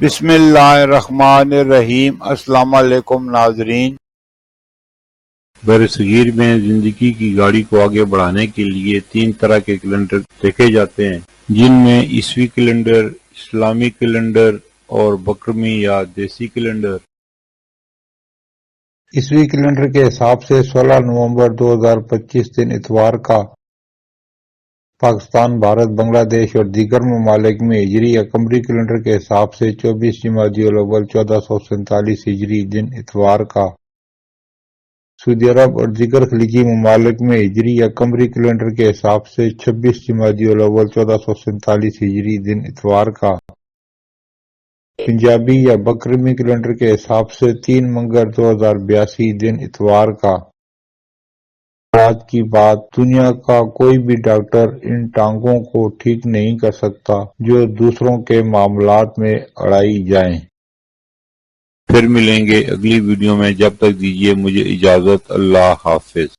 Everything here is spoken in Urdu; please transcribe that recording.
بسم اللہ الرحمن الرحیم۔ السلام علیکم ناظرین۔ برصغیر میں زندگی کی گاڑی کو آگے بڑھانے کے لیے 3 طرح کے کیلنڈر دیکھے جاتے ہیں، جن میں عیسوی کیلنڈر، اسلامی کیلنڈر اور بکرمی یا دیسی کیلنڈر۔ عیسوی کیلنڈر کے حساب سے 16 نومبر 2025 دن اتوار کا پاکستان، بھارت، بنگلہ دیش اور دیگر ممالک میں ہجری یا قمری کیلنڈر کے حساب سے 24 جمادی الاول 1447 ہجری دن اتوار کا سعودی عرب اور دیگر خلیجی ممالک میں ہجری یا قمری کیلنڈر کے حساب سے 26 جمادی الاول 1447 ہجری دن اتوار کا پنجابی یا بکرمی کیلنڈر کے حساب سے 3 منگر 2082 دن اتوار کا۔ آج کی بات، دنیا کا کوئی بھی ڈاکٹر ان ٹانگوں کو ٹھیک نہیں کر سکتا جو دوسروں کے معاملات میں اڑائی جائیں۔ پھر ملیں گے اگلی ویڈیو میں، جب تک دیجیے مجھے اجازت۔ اللہ حافظ۔